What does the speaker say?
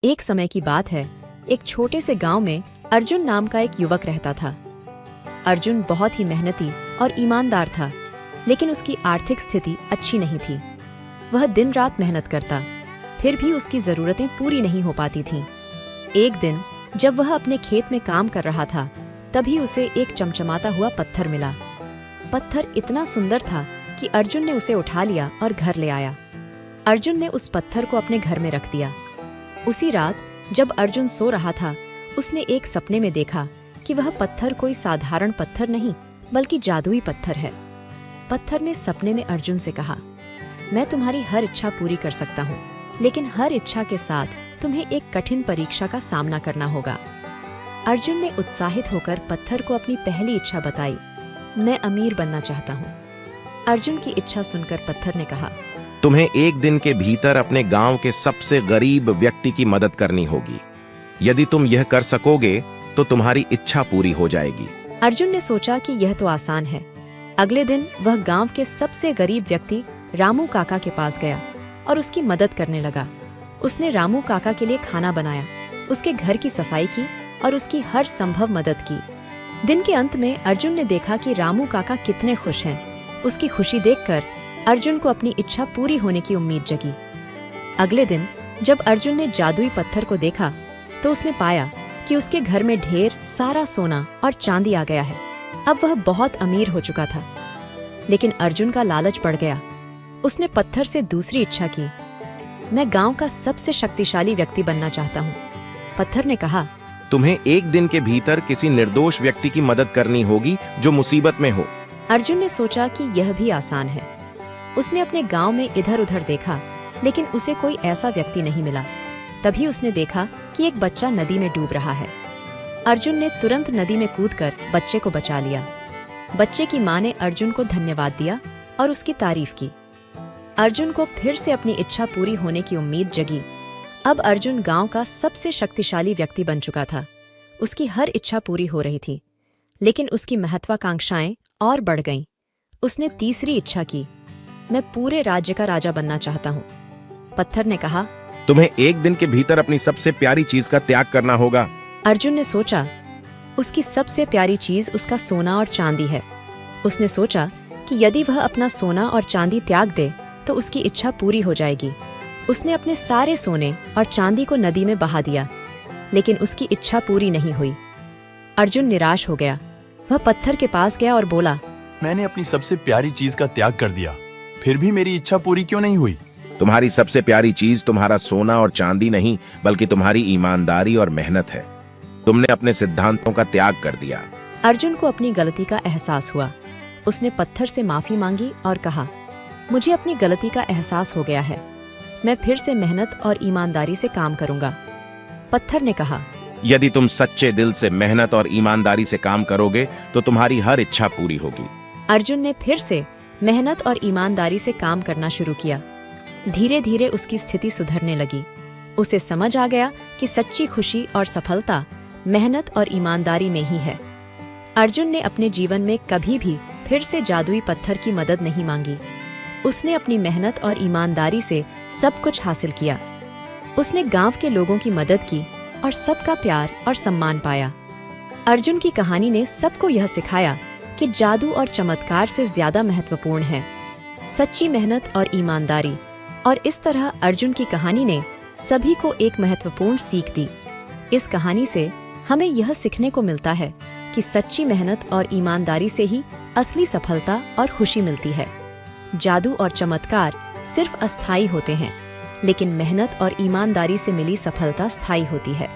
एक समय की बात है, एक छोटे से गांव में अर्जुन नाम का एक युवक रहता था। अर्जुन बहुत ही मेहनती और ईमानदार था, लेकिन उसकी आर्थिक स्थिति अच्छी नहीं थी। वह दिन रात मेहनत करता, फिर भी उसकी जरूरतें पूरी नहीं हो पाती थीं। एक दिन जब वह अपने खेत में काम कर रहा था, तभी उसे एक चमचमाता हुआ पत्थर मिला। पत्थर इतना सुंदर था कि अर्जुन ने उसे उठा लिया और घर ले आया। अर्जुन ने उस पत्थर को अपने घर में रख दिया। उसी रात जब अर्जुन सो रहा था, उसने एक सपने में देखा कि वह पत्थर कोई साधारण पत्थर नहीं, बल्कि जादुई पत्थर है। पत्थर ने सपने में अर्जुन से कहा, मैं तुम्हारी हर इच्छा पूरी कर सकता हूँ, लेकिन हर इच्छा के साथ तुम्हें एक कठिन परीक्षा का सामना करना होगा। अर्जुन ने उत्साहित होकर पत्थर को अपनी पहली इच्छा बताई, मैं अमीर बनना चाहता हूँ। अर्जुन की इच्छा सुनकर पत्थर ने कहा, तुम्हें एक दिन के भीतर अपने गांव के सबसे गरीब व्यक्ति की मदद करनी होगी। यदि तुम यह कर सकोगे तो तुम्हारी इच्छा पूरी हो जाएगी। अर्जुन ने सोचा कि यह तो आसान है। अगले दिन वह गांव के सबसे गरीब व्यक्ति रामू काका के पास गया और उसकी मदद करने लगा। उसने रामू काका के लिए खाना बनाया, उसके घर की सफाई की और उसकी हर संभव मदद की। दिन के अंत में अर्जुन ने देखा कि रामू काका कितने खुश हैं। उसकी खुशी देखकर अर्जुन को अपनी इच्छा पूरी होने की उम्मीद जगी। अगले दिन जब अर्जुन ने जादुई पत्थर को देखा, तो उसने पाया कि उसके घर में ढेर सारा सोना और चांदी आ गया है। अब वह बहुत अमीर हो चुका था। लेकिन अर्जुन का लालच बढ़ गया। उसने पत्थर से दूसरी इच्छा की, मैं गांव का सबसे शक्तिशाली व्यक्ति बनना चाहता हूँ। पत्थर ने कहा, तुम्हें एक दिन के भीतर किसी निर्दोष व्यक्ति की मदद करनी होगी जो मुसीबत में हो। अर्जुन ने सोचा कि यह भी आसान है। उसने अपने गांव में इधर उधर देखा, लेकिन उसे कोई ऐसा व्यक्ति नहीं मिला। तभी उसने देखा कि एक बच्चा नदी में डूब रहा है। अर्जुन ने तुरंत नदी में कूदकर बच्चे को बचा लिया। बच्चे की मां ने अर्जुन को धन्यवाद दिया और उसकी तारीफ की। अर्जुन को फिर से अपनी इच्छा पूरी होने की उम्मीद जगी। अब अर्जुन गांव का सबसे शक्तिशाली व्यक्ति बन चुका था। उसकी हर इच्छा पूरी हो रही थी, लेकिन उसकी महत्वाकांक्षाएं और बढ़ गईं। उसने तीसरी इच्छा की, मैं पूरे राज्य का राजा बनना चाहता हूँ। पत्थर ने कहा, तुम्हें एक दिन के भीतर अपनी सबसे प्यारी चीज का त्याग करना होगा। अर्जुन ने सोचा, उसकी सबसे प्यारी चीज उसका सोना और चांदी है। उसने सोचा कि यदि वह अपना सोना और चांदी त्याग दे तो उसकी इच्छा पूरी हो जाएगी। उसने अपने सारे सोने और चांदी को नदी में बहा दिया, लेकिन उसकी इच्छा पूरी नहीं हुई। अर्जुन निराश हो गया। वह पत्थर के पास गया और बोला, मैंने अपनी सबसे प्यारी चीज का त्याग कर दिया, फिर भी मेरी इच्छा पूरी क्यों नहीं हुई? तुम्हारी सबसे प्यारी चीज तुम्हारा सोना और चांदी नहीं, बल्कि तुम्हारी ईमानदारी और मेहनत है। तुमने अपने सिद्धांतों का त्याग कर दिया। अर्जुन को अपनी गलती का एहसास हुआ। उसने पत्थर से माफी मांगी और कहा, मुझे अपनी गलती का एहसास हो गया है। मैं फिर से मेहनत और ईमानदारी से काम करूंगा। पत्थर ने कहा, यदि तुम सच्चे दिल से मेहनत और ईमानदारी से काम करोगे तो तुम्हारी हर इच्छा पूरी होगी। अर्जुन ने फिर से मेहनत और ईमानदारी से काम करना शुरू किया। धीरे धीरे उसकी स्थिति सुधरने लगी। उसे समझ आ गया कि सच्ची खुशी और सफलता मेहनत और ईमानदारी में ही है। अर्जुन ने अपने जीवन में कभी भी फिर से जादुई पत्थर की मदद नहीं मांगी। उसने अपनी मेहनत और ईमानदारी से सब कुछ हासिल किया। उसने गांव के लोगों की मदद की और सबका प्यार और सम्मान पाया। अर्जुन की कहानी ने सबको यह सिखाया कि जादू और चमत्कार से ज्यादा महत्वपूर्ण है सच्ची मेहनत और ईमानदारी। और इस तरह अर्जुन की कहानी ने सभी को एक महत्वपूर्ण सीख दी। इस कहानी से हमें यह सीखने को मिलता है कि सच्ची मेहनत और ईमानदारी से ही असली सफलता और खुशी मिलती है। जादू और चमत्कार सिर्फ अस्थायी होते हैं, लेकिन मेहनत और ईमानदारी से मिली सफलता स्थायी होती है।